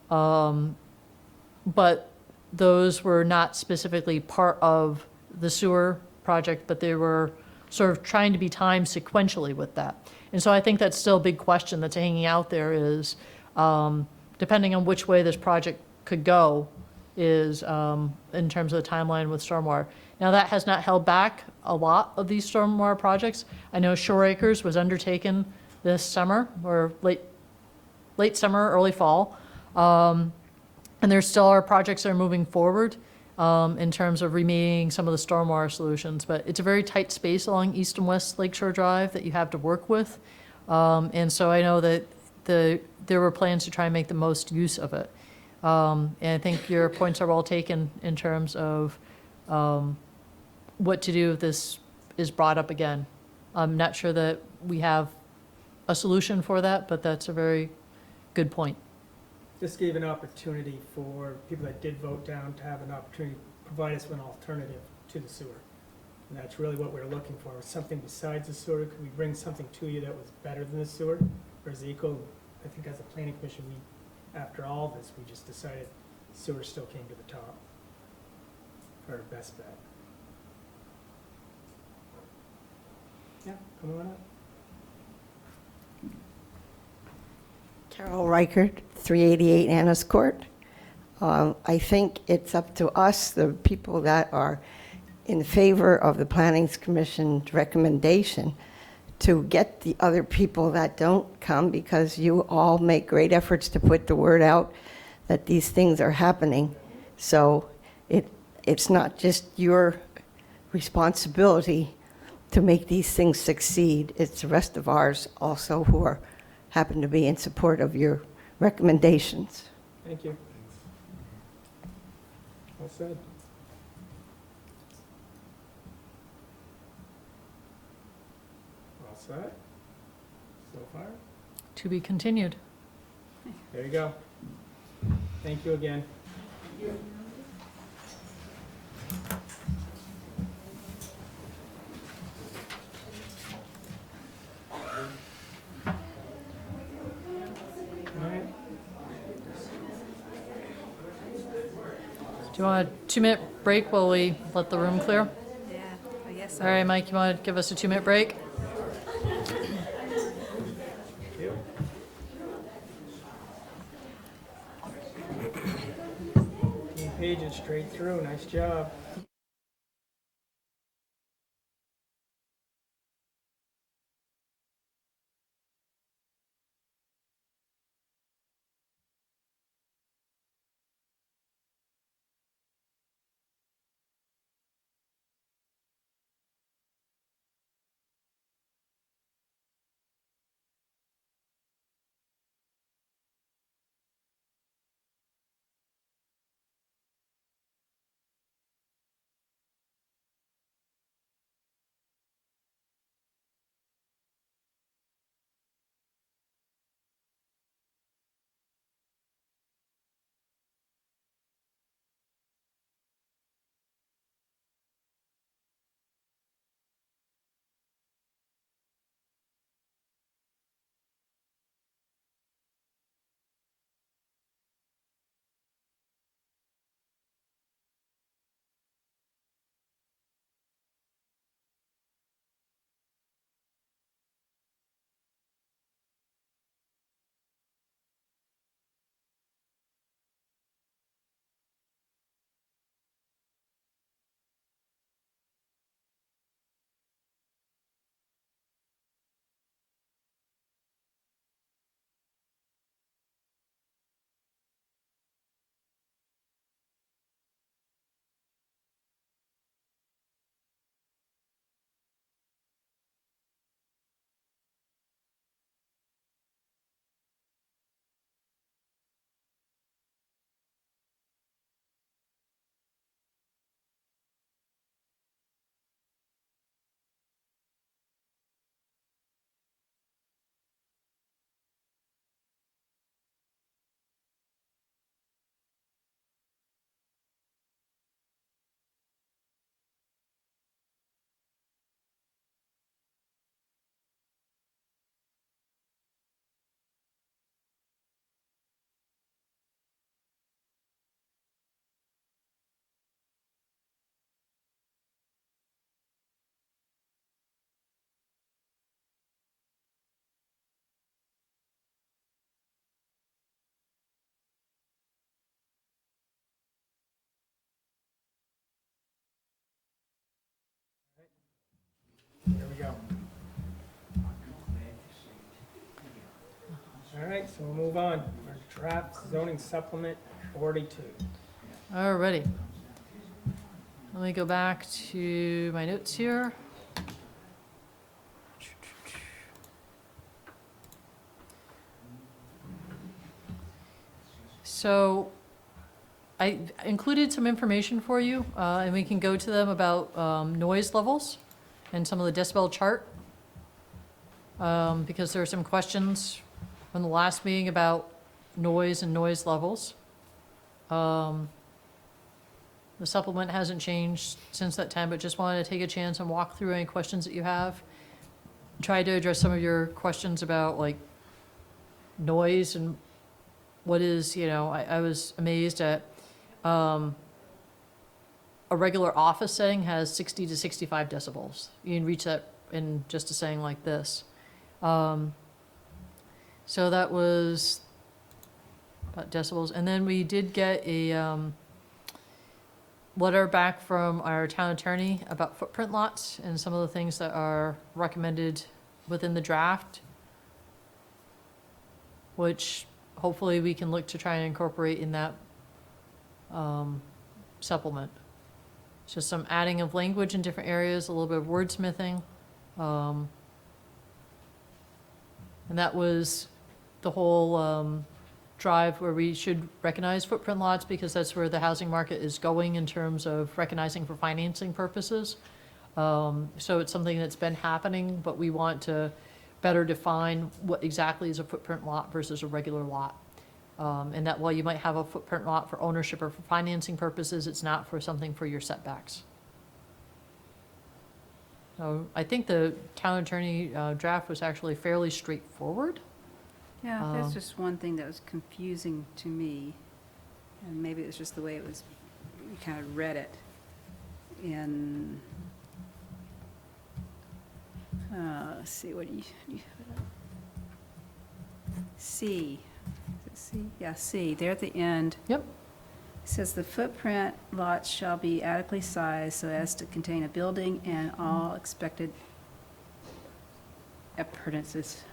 but those were not specifically part of the sewer project, but they were sort of trying to be timed sequentially with that. And so I think that's still a big question that's hanging out there is, depending on which way this project could go, is in terms of the timeline with stormwater. Now, that has not held back a lot of these stormwater projects. I know Shore Acres was undertaken this summer, or late summer, early fall. And there still are projects that are moving forward in terms of remediating some of the stormwater solutions. But it's a very tight space along East and West Lakeshore Drive that you have to work with. And so I know that there were plans to try and make the most use of it. And I think your points are well taken in terms of what to do if this is brought up again. I'm not sure that we have a solution for that, but that's a very good point. This gave an opportunity for people that did vote down to have an opportunity to provide us with an alternative to the sewer. And that's really what we're looking for, something besides the sewer. Could we bring something to you that was better than the sewer or is equal? I think as a planning commission, after all this, we just decided sewer still came to the top for our best bet. Yeah, come on up. Carol Reichert, 388 Anna's Court. I think it's up to us, the people that are in favor of the Planning Commission's recommendation, to get the other people that don't come, because you all make great efforts to put the word out that these things are happening. So it's not just your responsibility to make these things succeed. It's the rest of ours also who are happen to be in support of your recommendations. Thank you. Well said. All set? So far? To be continued. There you go. Thank you again. All right. Do you want a 2-minute break while we let the room clear? Yeah, I guess so. All right, Mike, you want to give us a 2-minute break? Yep. Pages straight through, nice job. There we go. All right, so we'll move on. Our draft zoning supplement 42. All righty. Let me go back to my notes here. So I included some information for you, and we can go to them about noise levels and some of the decibel chart because there are some questions from the last meeting about noise and noise levels. The supplement hasn't changed since that time, but just wanted to take a chance and walk through any questions that you have. Try to address some of your questions about like noise and what is, I was amazed at, a regular office setting has 60 to 65 decibels. You can reach that in just a saying like this. So that was about decibels. And then we did get a letter back from our town attorney about footprint lots and some of the things that are recommended within the draft, which hopefully we can look to try and incorporate in that supplement. It's just some adding of language in different areas, a little bit of wordsmithing. And that was the whole drive where we should recognize footprint lots because that's where the housing market is going in terms of recognizing for financing purposes. So it's something that's been happening, but we want to better define what exactly is a footprint lot versus a regular lot. And that while you might have a footprint lot for ownership or for financing purposes, it's not for something for your setbacks. So I think the town attorney draft was actually fairly straightforward. Yeah, that's just one thing that was confusing to me, and maybe it was just the way it was, you kind of read it in, let's see, what do you C, is it C? Yeah, C, there at the end. Yep. It says the footprint lots shall be adequately sized so as to contain a building and all expected appurtenances,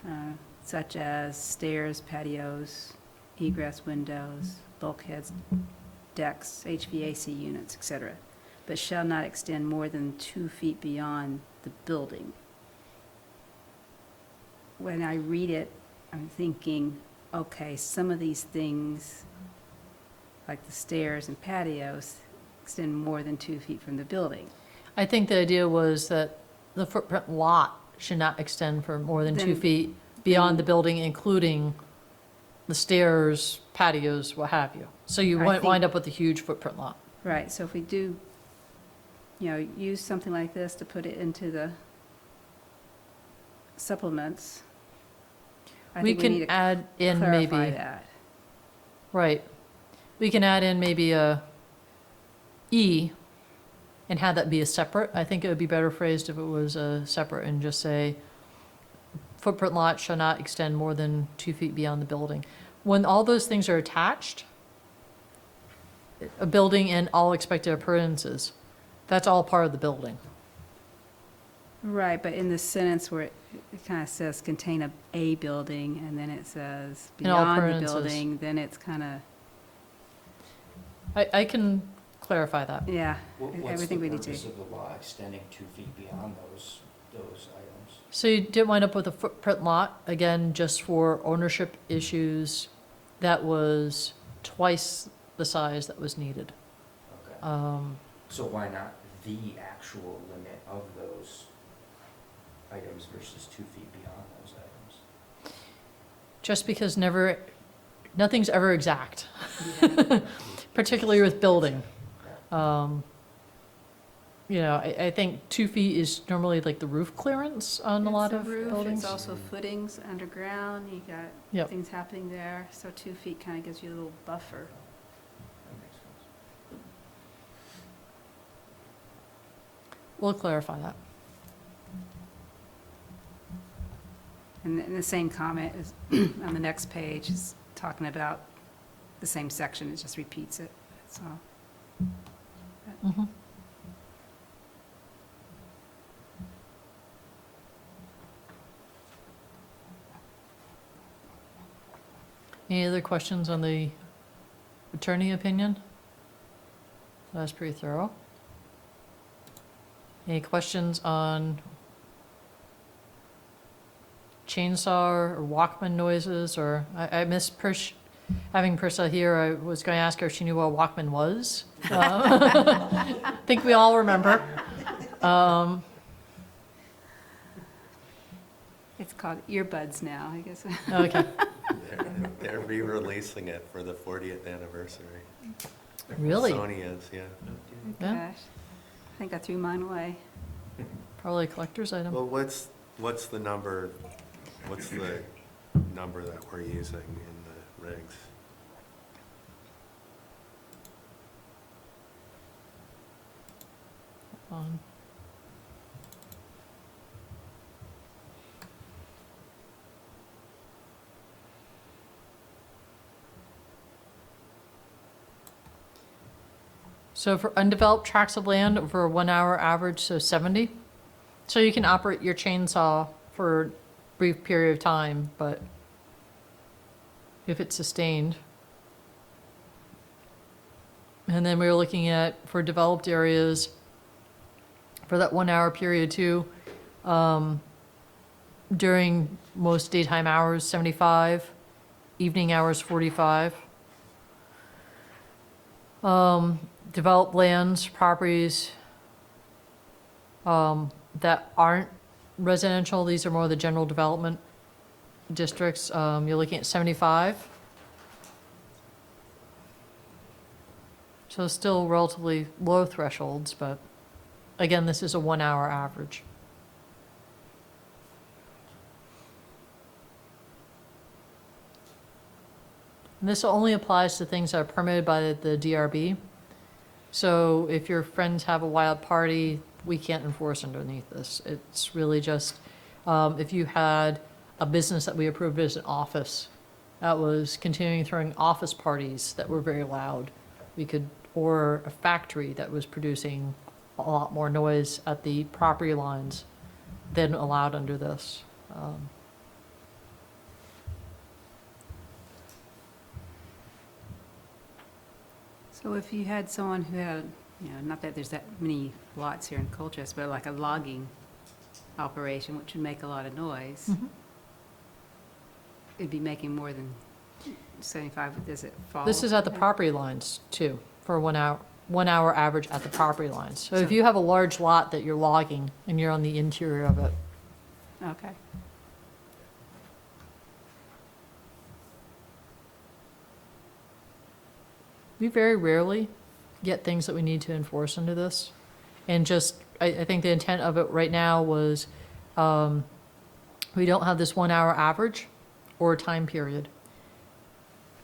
such as stairs, patios, egress windows, bulkheads, decks, HVAC units, etc., but shall not extend more than 2 feet beyond the building. When I read it, I'm thinking, okay, some of these things, like the stairs and patios, extend more than 2 feet from the building. I think the idea was that the footprint lot should not extend for more than 2 Then- feet beyond the building, including the stairs, patios, what have you. So you I won't think- wind up with a huge footprint lot. Right, so if we do, use something like this to put it into the supplements, I We think we need can to add in clarify maybe, that. right. We can add in maybe a E and have that be a separate. I think it would be better phrased if it was a separate and just say, footprint lot shall not extend more than 2 feet beyond the building. When all those things are attached, a building and all expected appurtenances, that's all part of the building. Right, but in the sentence where it kind of says contain a building, and then it says And all beyond the appurtenances. building, then it's kind of, I can clarify that. yeah, What's the everything we need to. purpose of the law extending 2 feet beyond those items? So you did wind up with a footprint lot, again, just for ownership issues, that was twice the size that was needed. Okay. So why not the actual limit of those items versus 2 feet beyond those items? Just because nothing's ever exact, particularly with building. I think 2 feet is normally like the roof clearance on a lot of It's a roof, buildings. it's also footings underground, you got Yep. things happening there, so 2 feet kind of gives you a little buffer. That makes sense. We'll clarify that. And the same comment is, on the next page, is talking about the same section, it just repeats it, that's all. Mhm. Any other questions on the attorney opinion? That's pretty thorough. Any questions on chainsaw or Walkman noises, or I miss having Priscilla here. I was going to ask her if she knew what a Walkman was. I think we all remember. It's called earbuds now, I guess. Okay, They're re-releasing it for the 40th anniversary. really? Sony is, yeah. Yeah. Gosh, I think I threw mine away. Probably a collector's item. Well, what's the number that we're using in the rigs? Um, So for undeveloped tracts of land over a 1 hour average, so 70. So you can operate your chainsaw for a brief period of time, but if it's sustained. And then we were looking at, for developed areas, for that 1 hour period too, during most daytime hours, 75, evening hours, 45. Developed lands, properties that aren't residential, these are more the general development districts, you're looking at 75. So still relatively low thresholds, but again, this is a 1 hour average. And this only applies to things that are permitted by the DRB. So if your friends have a wild party, we can't enforce underneath this. It's really just, if you had a business that we approved as an office that was continuing throwing office parties that were very loud, we could, or a factory that was producing a lot more noise at the property lines than allowed under this. So if you had someone who had, not that there's that many lots here in Colchester, but like a logging operation, which would make a lot of noise, Mhm. it'd be making more than 75, does it fall? This is at the property lines too, for a 1 hour average at the property lines. So if you have a large lot that you're logging and you're on the interior of it, Okay. we very rarely get things that we need to enforce under this. And just, I think the intent of it right now was, we don't have this 1 hour average or time period.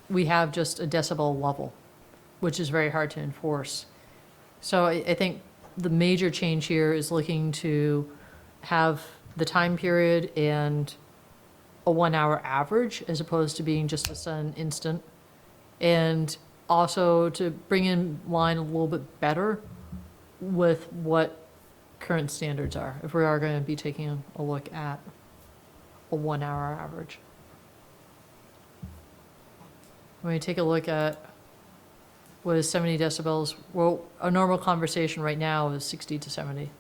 We have just a decibel level, which is very hard to enforce. So I think the major change here is looking to have the time period and a 1 hour average as opposed to being just a sudden instant. And also to bring in line a little bit better with what current standards are, if we are going to be taking a look at a 1 hour average. When you take a look at what is 70 decibels, well, a normal conversation right now is 60 to 70.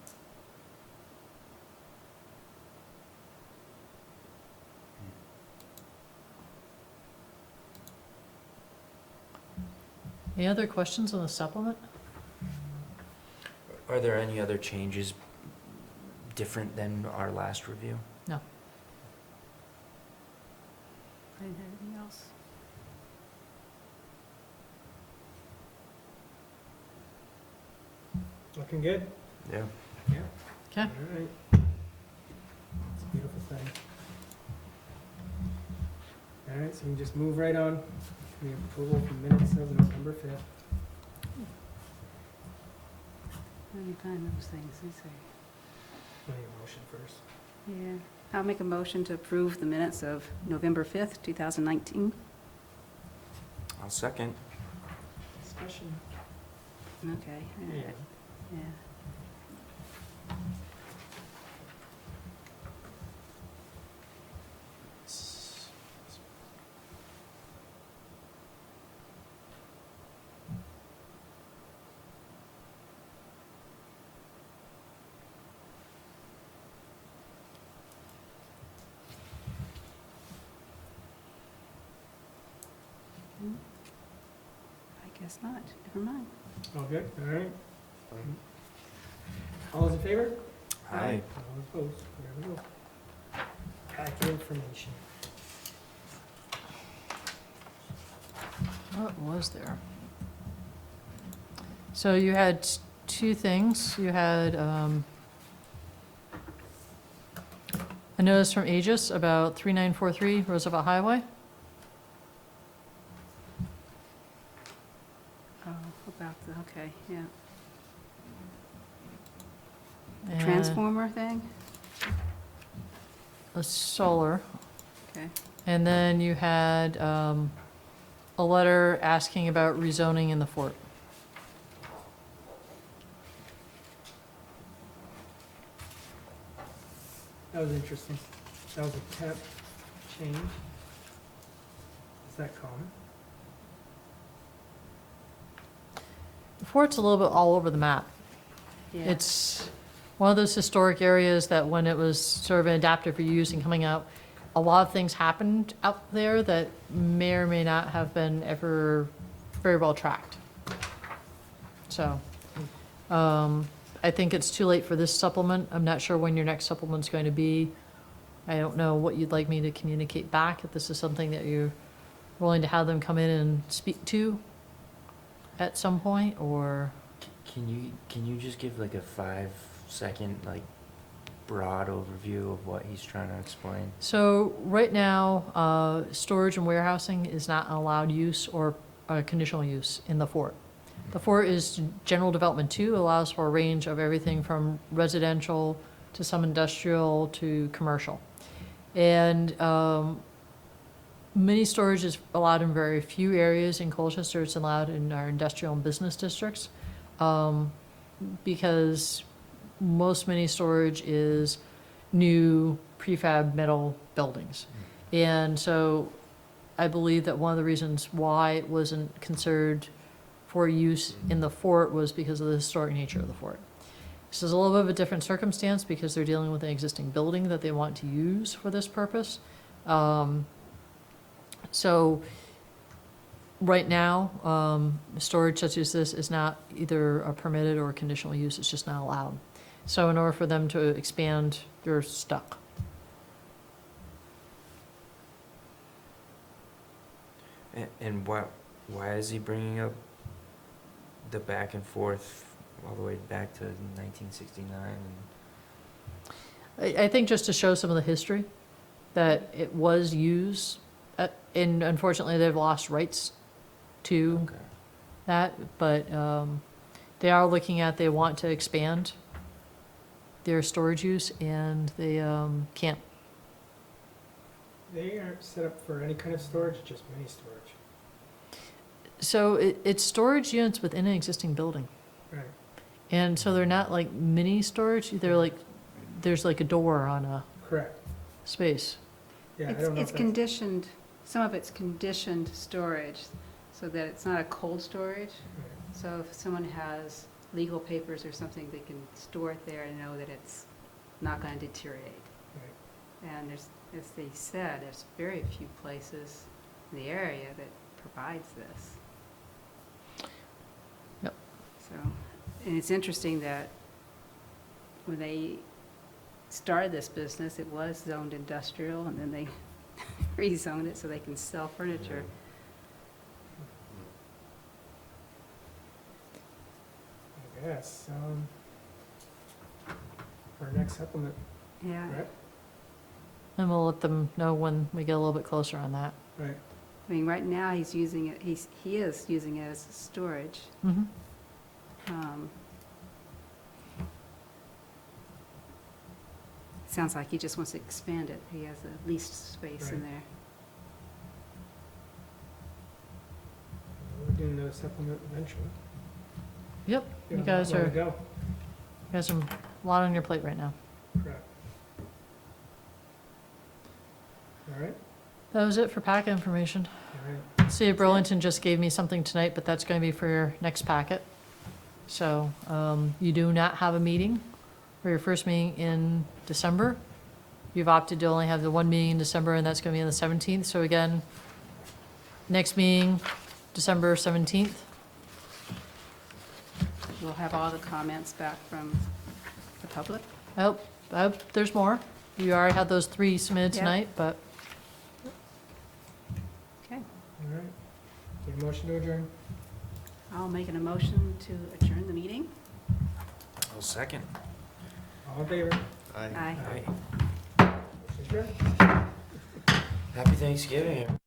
Any other questions on the supplement? Are there any other changes different than our last review? No. I didn't have anything else. Looking good? Yeah. Yeah. Okay. All right. It's a beautiful thing. All right, so we can just move right on. We have approval of the minutes of November 5th. Let me find those things, let me see. I need a motion first. Yeah, I'll make a motion to approve the minutes of November 5th, 2019. I'll second. Discussion. Okay, all Yeah. right, yeah. I guess not, never mind. All good? All right. All those in favor? Aye. All opposed? There we go. packet information. What was there? So you had two things. You had a notice from Aegis about 3943 Roosevelt Highway. Oh, about the, okay, yeah. and Transformer thing? A solar. Okay. And then you had a letter asking about rezoning in the fort. That was interesting. That was a temp change. Is that common? The fort's a little bit all over the map. Yeah. It's one of those historic areas that when it was sort of adapted for use and coming out, a lot of things happened out there that may or may not have been ever very well tracked. So, I think it's too late for this supplement. I'm not sure when your next supplement's going to be. I don't know what you'd like me to communicate back, if this is something that you're willing to have them come in and speak to at some point, or... Can you just give like a 5-second, like, broad overview of what he's trying to explain? So right now, storage and warehousing is not an allowed use or a conditional use in the fort. The fort is general development 2, allows for a range of everything from residential to some industrial to commercial. And mini storage is allowed in very few areas. In Colchester, it's allowed in our industrial and business districts, because most mini storage is new prefab metal buildings. And so I believe that one of the reasons why it wasn't considered for use in the fort was because of the historic nature of the fort. This is a little bit of a different circumstance because they're dealing with an existing building that they want to use for this purpose. So right now, storage such as this is not either a permitted or a conditional use, it's just not allowed. So in order for them to expand, they're stuck. And why is he bringing up the back and forth all the way back to 1969? I think just to show some of the history, that it was used, and unfortunately they've lost rights to Okay. that, but they are looking at, they want to expand their storage use, and they can't. They aren't set up for any kind of storage, just mini storage. So it's storage units within an existing building. Right. And so they're not like mini storage, they're like, there's like a door on a Correct. space. Yeah, I It's, don't know it's if that's, conditioned, some of it's conditioned storage, so that it's not a cold storage. right. So if someone has legal papers or something, they can store it there and know that it's not going to deteriorate. Right. And there's, as they said, there's very few places in the area that provides this. Yep. So, and it's interesting that when they started this business, it was zoned industrial, and then they rezoned it so they can sell furniture. I guess, for our next supplement, Yeah. correct? And we'll let them know when we get a little bit closer on that. Right. I mean, right now, he's using it, he is using it as storage. Mm-hmm. Sounds like he just wants to expand it. He has a leased space in Right. there. We're doing the supplement eventually. Yep, We you got a guys lot more are, to go. you guys have a lot on your plate right now. Correct. All right, That was it for packet information. all right. City of Burlington just gave me something tonight, but that's going to be for your next packet. So you do not have a meeting for your first meeting in December. You've opted to only have the one meeting in December, and that's going to be on the 17th. So again, next meeting, December 17th. We'll have all the comments back from the public. I hope there's more. You already had those 3 submitted Yep. tonight, but Okay, All right. Need a motion to adjourn? I'll make an emotion to adjourn the meeting. I'll second. All in favor? Aye. Aye. Aye. Motion adjourned. Happy Thanksgiving.